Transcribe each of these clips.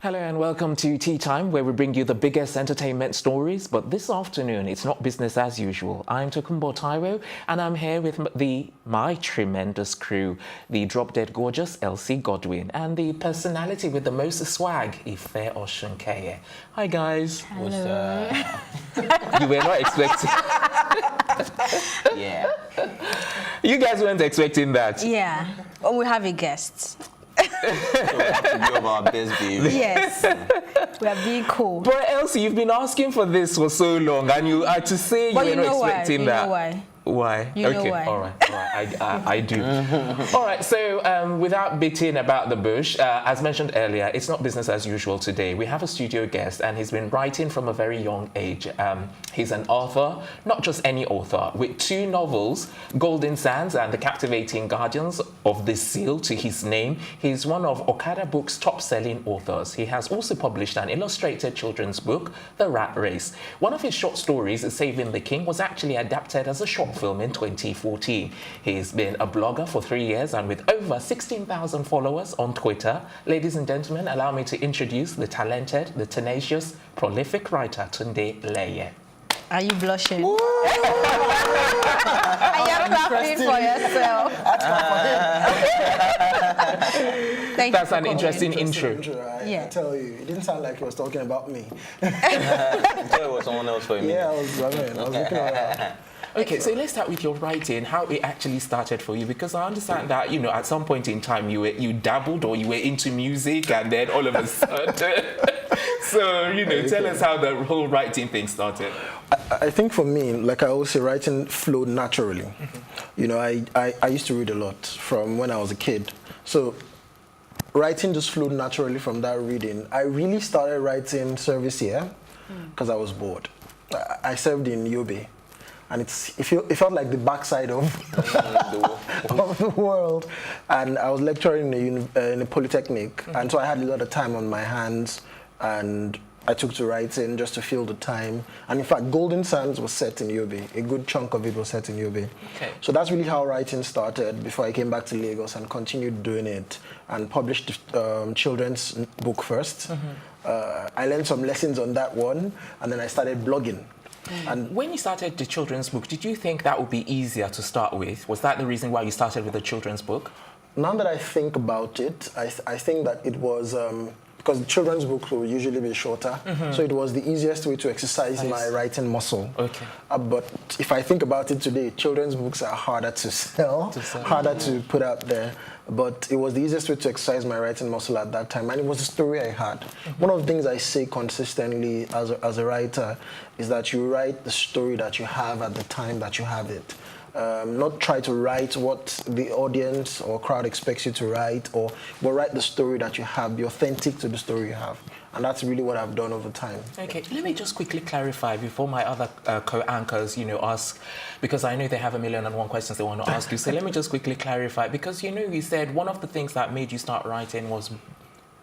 Hello and welcome to Tea Time, where we bring you the biggest entertainment stories. But this afternoon, it's not business as usual. I'm Tokunbo Taiwo, and I'm here with my tremendous crew, the drop-dead gorgeous Elsie Godwin, and the personality with the most swag, Ife Oshunkeye. Hi, guys. Hello. You were not expecting... Yeah. You guys weren't expecting that. Yeah. Well, we have a guest. So we have to do about best behavior. Yes. We are being cool. But Elsie, you've been asking for this for so long, and you are to say you were not expecting that. You know why? Why? You know why. All right. I do. All right, so without beating about the bush, as mentioned earlier, it's not business as usual today. We have a studio guest, and he's been writing from a very young age. He's an author, not just any author, with 2 novels, Golden Sands and The Captivating Guardians of the Seal to his name. He's one of Okada Books' top-selling authors. He has also published an illustrated children's book, The Rat Race. One of his short stories, Saving the King, was actually adapted as a short film in 2014. He's been a blogger for 3 years and with over 16,000 followers on Twitter. Ladies and gentlemen, allow me to introduce the talented, the tenacious, prolific writer Tunde Leye. Are you blushing? Are you clapping for yourself? That's an interesting intro. I tell you, it didn't sound like he was talking about me. I thought it was someone else for me. Yeah, I was looking around. Okay, so let's start with your writing, how it actually started for you, because I understand that, you know, at some point in time you dabbled or you were into music and then all of a sudden, so, you know, tell us how the whole writing thing started. I think for me, like I always say, writing flowed naturally. You know, I used to read a lot from when I was a kid. So writing just flowed naturally from that reading. I really started writing service here because I was bored. I served in Yobe. And it felt like the backside of, of the world. And I was lecturing in a polytechnic. And so I had a lot of time on my hands. And I took to writing just to fill the time. And in fact, Golden Sands was set in Yobe. A good chunk of it was set in Yobe. Okay. So that's really how writing started before I came back to Lagos and continued doing it and published the children's book first. I learned some lessons on that one. And then I started blogging. And when you started the children's book, did you think that would be easier to start with? Was that the reason why you started with the children's book? Now that I think about it, I think that it was because the children's books will usually be shorter, so it was the easiest way to exercise my writing muscle. Okay. But if I think about it today, children's books are harder to sell, harder to put out there. But it was the easiest way to exercise my writing muscle at that time, and it was the story I had. One of the things I say consistently as a writer is that you write the story that you have at the time that you have it. Not try to write what the audience or crowd expects you to write, but write the story that you have, be authentic to the story you have. And that's really what I've done over time. Okay, let me just quickly clarify before my other co-anchors, you know, ask, because I know they have 1,000,001 questions they want to ask you. So let me just quickly clarify, because, you know, you said one of the things that made you start writing was,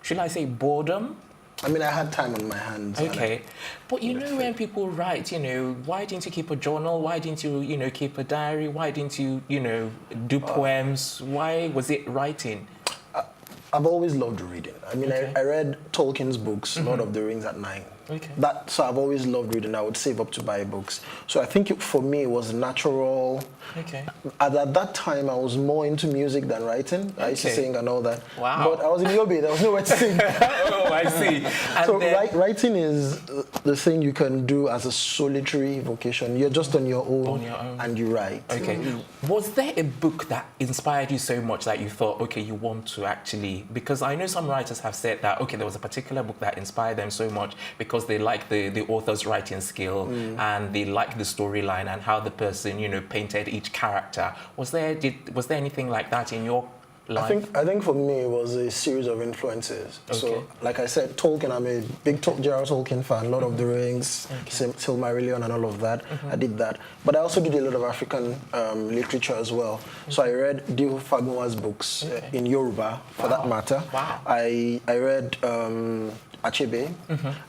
should I say boredom? I mean, I had time on my hands. Okay. But you know, when people write, you know, why didn't you keep a journal? Why didn't you, you know, keep a diary? Why didn't you, you know, do poems? Why was it writing? I've always loved reading. I mean, I read Tolkien's books, Lord of the Rings at 9. Okay. So I've always loved reading. I would save up to buy books. So I think for me it was natural. Okay. At that time, I was more into music than writing. I used to sing and all that. Wow. But I was in Yobe. There was nowhere to sing. Oh, I see. And So then, writing is the thing you can do as a solitary vocation. You're just on your own, and you write. okay. Was there a book that inspired you so much that you thought, okay, you want to actually, because I know some writers have said that, okay, there was a particular book that inspired them so much because they like the author's writing skill and they like the storyline and how the person, you know, painted each character. Was there anything like that in your life? I think for me it was a series of influences. Okay. So, like I said, Tolkien, I'm a big J.R.R. Tolkien fan, Lord of the Rings, Silmarillion and all of that. I did that. But I also did a lot of African literature as well. So I read Dio Fagunwa's books in Yoruba, for that matter. Wow. I read Achebe,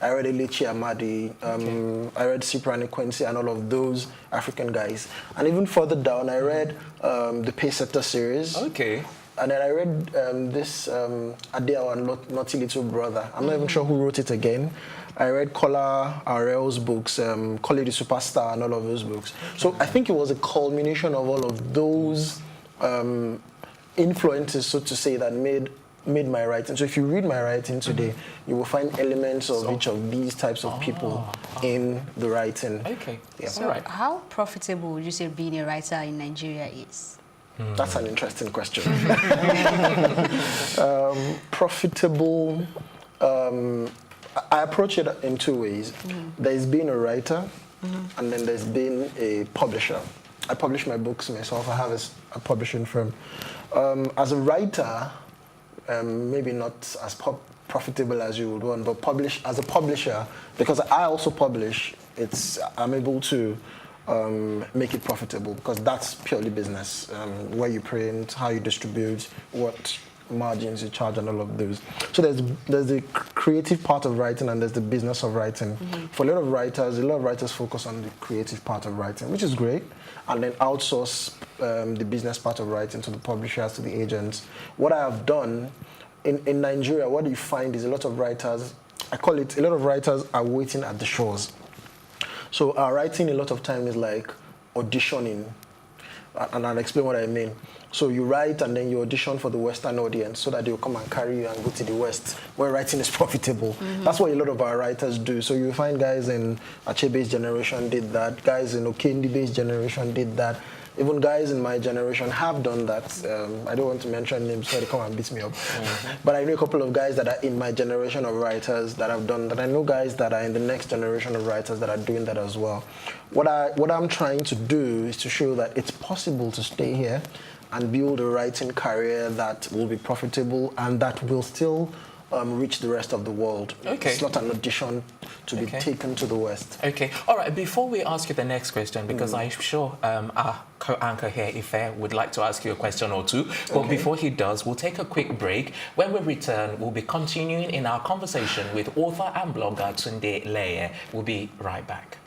I read Elechi Amadi, I read Cyprian Quincy and all of those African guys. And even further down, I read the Pacesetter series. Okay. And then I read this Adele and Naughty Little Brother. I'm not even sure who wrote it again. I read Kola Arel's books, Collie the Superstar, and all of those books. So I think it was a culmination of all of those influences, so to say, that made my writing. So if you read my writing today, you will find elements of each of these types of people in the writing. Okay. Yeah. So All right. how profitable would you say being a writer in Nigeria is? That's an interesting question. Profitable, I approach it in two ways. There's being a writer, and then there's being a publisher. I publish my books myself. I have a publishing firm. As a writer, maybe not as profitable as you would want, but as a publisher, because I also publish, I'm able to make it profitable, because that's purely business. Where you print, how you distribute, what margins you charge, and all of those. So there's the creative part of writing, and there's the business of writing. For a lot of writers focus on the creative part of writing, which is great, and then outsource the business part of writing to the publishers, to the agents. What I have done in Nigeria, what you find is a lot of writers are waiting at the shores. So our writing a lot of time is like auditioning, and I'll explain what I mean. So you write and then you audition for the Western audience so that they'll come and carry you and go to the West, where writing is profitable. That's what a lot of our writers do. So you find guys in Achebe's generation did that, guys in Okendibe's generation did that. Even guys in my generation have done that. I don't want to mention names so they come and beat me up. But I know a couple of guys that are in my generation of writers that have done that. I know guys that are in the next generation of writers that are doing that as well. What I'm trying to do is to show that it's possible to stay here and build a writing career that will be profitable and that will still reach the rest of the world. Okay. It's not an audition to be taken to the West. Okay. All right. Before we ask you the next question, because I'm sure our co-anchor here, Ife, would like to ask you a question or two. But before he does, we'll take a quick break. When we return, we'll be continuing in our conversation with author and blogger Tunde Leye. We'll be right back.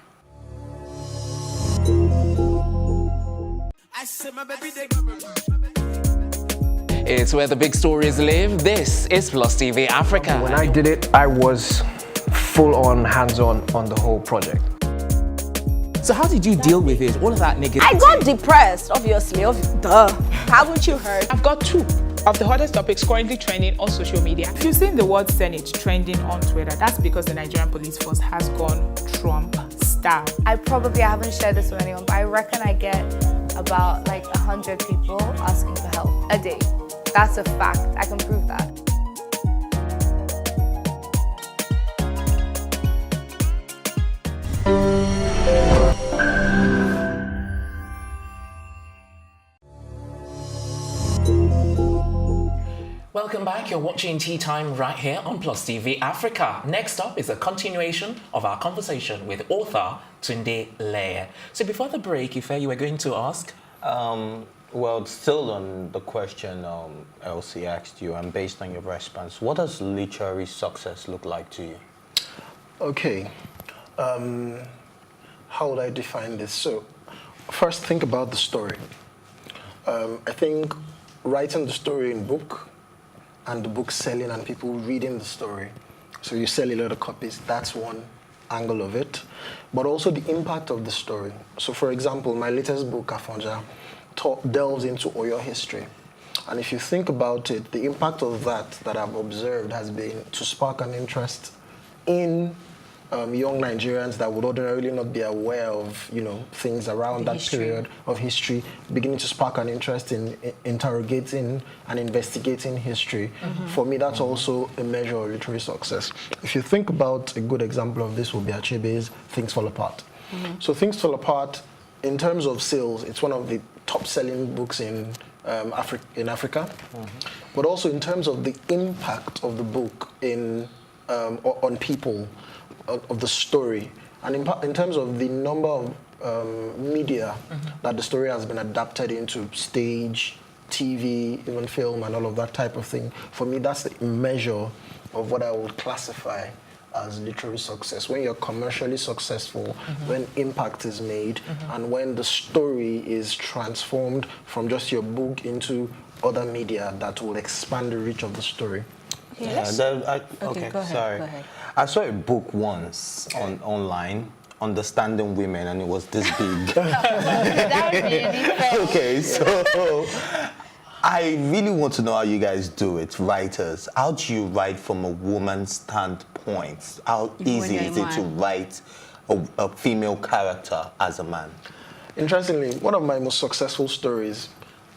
It's where the big stories live. This is Plus TV Africa. When I did it, I was full on, hands-on on the whole project. So how did you deal with it? All of that negativity? I got depressed, obviously. Duh. Haven't you heard? I've got two of the hottest topics currently trending on social media. If you've seen the word Senate trending on Twitter, that's because the Nigerian police force has gone Trump style. I haven't shared this with anyone, but I reckon I get about like 100 people asking for help a day. That's a fact. I can prove that. Welcome back. You're watching Tea Time right here on Plus TV Africa. Next up is a continuation of our conversation with author Tunde Leye. So before the break, Ife, you were going to ask? Well, still on the question Elsie asked you, and based on your response, what does literary success look like to you? Okay. How would I define this? So, first, think about the story. I think writing the story in book and the book selling and people reading the story. So you sell a lot of copies. That's one angle of it. But also the impact of the story. So, for example, my latest book, Afonja, delves into Oyo history. And if you think about it, the impact of that I've observed has been to spark an interest in young Nigerians that would ordinarily not be aware of, things around that period of history, beginning to spark an interest in interrogating and investigating history. For me, that's also a measure of literary success. If you think about a good example of this, would be Achebe's Things Fall Apart. So Things Fall Apart, in terms of sales, it's one of the top-selling books in Africa, but also in terms of the impact of the book on people, of the story, and in terms of the number of media that the story has been adapted into, stage, TV, even film, and all of that type of thing. For me, that's the measure of what I would classify as literary success. When you're commercially successful, when impact is made, and when the story is transformed from just your book into other media that will expand the reach of the story. Okay, Yeah, let's- okay, go ahead, sorry. go ahead. I saw a book once online, Understanding Women, and it was this big. That really fair. Okay, so I really want to know how you guys do it, writers. How do you write from a woman's standpoint? How Even when easy you're a is it to man. write a female character as a man? Interestingly, one of my most successful stories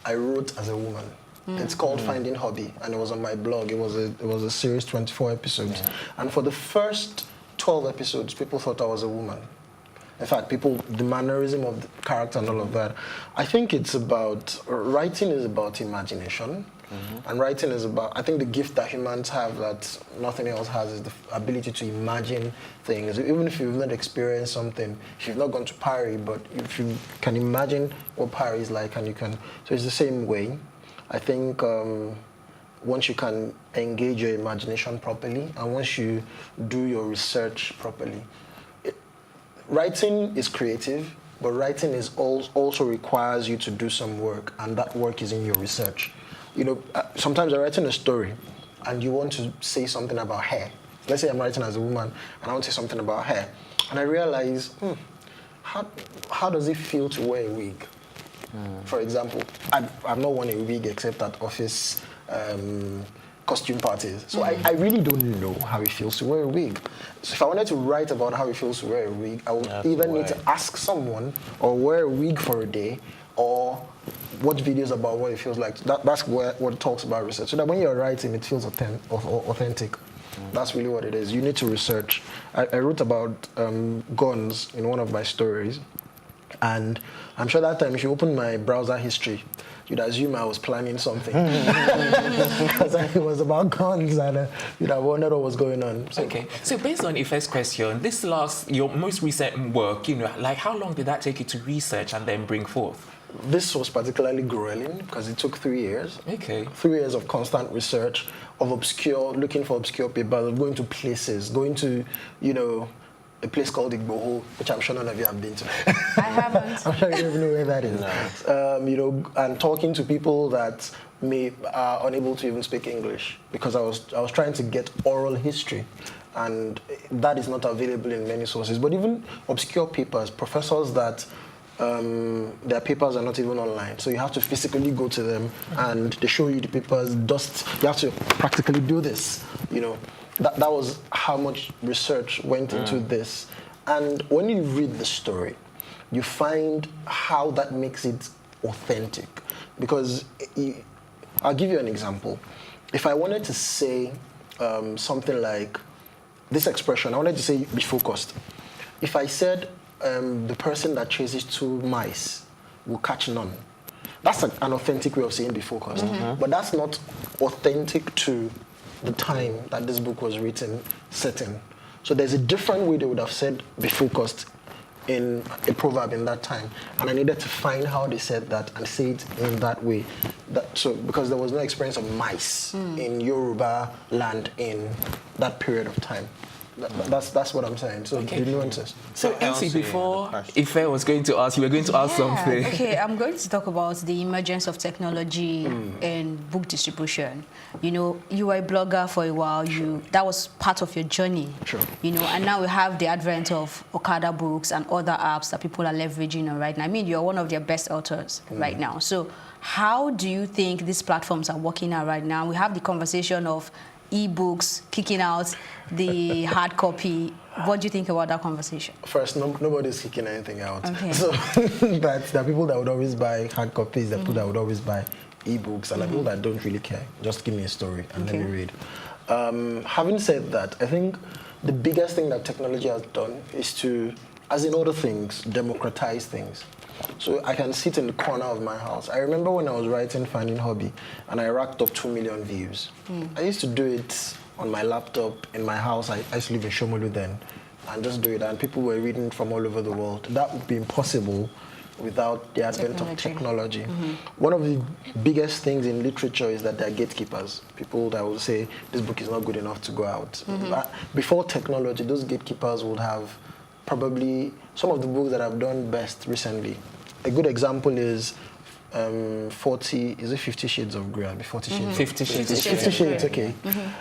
I wrote as a woman. It's called Finding Hobby, and it was on my blog. It was a series, 24 episodes. And for the first 12 episodes, people thought I was a woman. In fact, the mannerism of the character and all of that. I think it's about, writing is about imagination. And writing is about, I think the gift that humans have that nothing else has is the ability to imagine things. Even if you've not experienced something, if you've not gone to Paris, but if you can imagine what Paris is like, and you can, so it's the same way. I think once you can engage your imagination properly, and once you do your research properly, writing is creative, but writing is also requires you to do some work, and that work is in your research. You know, sometimes you're writing a story, and you want to say something about hair. Let's say I'm writing as a woman, and I want to say something about hair, and I realize, how does it feel to wear a wig? For example, I've not worn a wig except at office costume parties. So I really don't know how it feels to wear a wig. So if I wanted to write about how it feels to wear a wig, I would either need to ask someone or wear a wig for a day or watch videos about what it feels like. That's what it talks about research. So that when you're writing, it feels authentic. That's really what it is. You need to research. I wrote about guns in one of my stories. And I'm sure that time, if you open my browser history, you'd assume I was planning something. Because it was about guns, and you'd have wondered what was going on. So, Okay, so based on Ife's question, your most recent work, like how long did that take you to research and then bring forth? this was particularly grueling because it took 3 years. Okay. 3 years of constant research, of looking for obscure papers, of going to places, going to, a place called Igboho, which I'm sure none of you have been to. I haven't. I'm sure you don't even know where that is. No. And talking to people that are unable to even speak English, because I was trying to get oral history, and that is not available in many sources. But even obscure papers, professors that their papers are not even online, so you have to physically go to them, and they show you the papers. You have to practically do this. That was how much research went into this. And when you read the story, you find how that makes it authentic. Because I'll give you an example. If I wanted to say something like this expression, I wanted to say be focused. If I said the person that chases 2 mice will catch none, that's an authentic way of saying be focused. Mm-hmm. But that's not authentic to the time that this book was written, setting. So there's a different way they would have said be focused in a proverb in that time. And I needed to find how they said that and say it in that way. Because there was no experience of mice in Yoruba land in that period of time. That's what I'm saying. So the nuances. So Elsie, before Ife was going to ask, you were going to ask something. Okay, I'm going to talk about the emergence of technology in book distribution. You were a blogger for a while. That was part of your journey. Sure. And now we have the advent of Okada Books and other apps that people are leveraging on right now. I mean, you're one of their best authors right now. So how do you think these platforms are working out right now? We have the conversation of e-books kicking out the hard copy. What do you think about that conversation? First, nobody's kicking anything out. Okay. So there are people that would always buy hard copies, there are people that would always buy e-books, and there are people that don't really care. Just give me a story and let me read. Having said that, I think the biggest thing that technology has done is to, as in other things, democratize things. So I can sit in the corner of my house. I remember when I was writing Finding Hobby and I racked up 2 million views. I used to do it on my laptop in my house. I used to live in Shomolu then, and just do it. And people were reading from all over the world. That would be impossible without the advent of technology. One of the biggest things in literature is that there are gatekeepers, people that will say this book is not good enough to go out. But before technology, those gatekeepers would have probably some of the books that have done best recently. A good example is 50 Shades of Grey? 40 Shades. 50 Shades. 50 Shades, okay.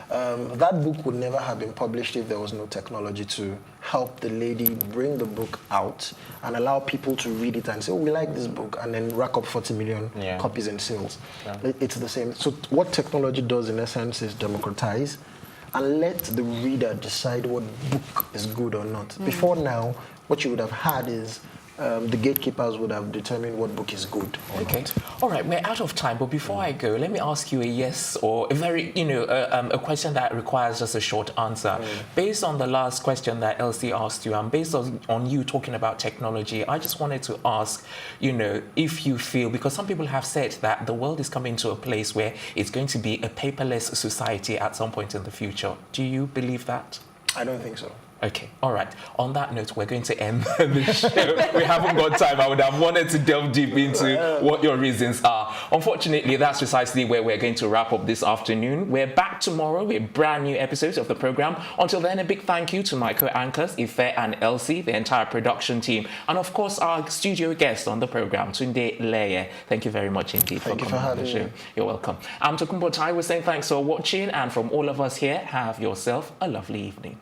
That book would never have been published if there was no technology to help the lady bring the book out and allow people to read it and say, oh, we like this book, and then rack up 40 million copies in sales. It's the same. So what technology does in essence is democratize and let the reader decide what book is good or not. Before now, what you would have had is the gatekeepers would have determined what book is good or not. All right, we're out of time, but before I go, let me ask you a yes or a very, a question that requires just a short answer. Based on the last question that Elsie asked you, and based on you talking about technology, I just wanted to ask, if you feel, because some people have said that the world is coming to a place where it's going to be a paperless society at some point in the future. Do you believe that? I don't think so. Okay, all right. On that note, we're going to end the show. We haven't got time. I would have wanted to delve deep into what your reasons are. Unfortunately, that's precisely where we're going to wrap up this afternoon. We're back tomorrow with brand new episodes of the program. Until then, a big thank you to my co-anchors, Ife and Elsie, the entire production team, and of course, our studio guest on the program, Tunde Leye. Thank you very much indeed for coming on the show. You're welcome. I'm Tokunbo Tai. We're saying thanks for watching, and from all of us here, have yourself a lovely evening.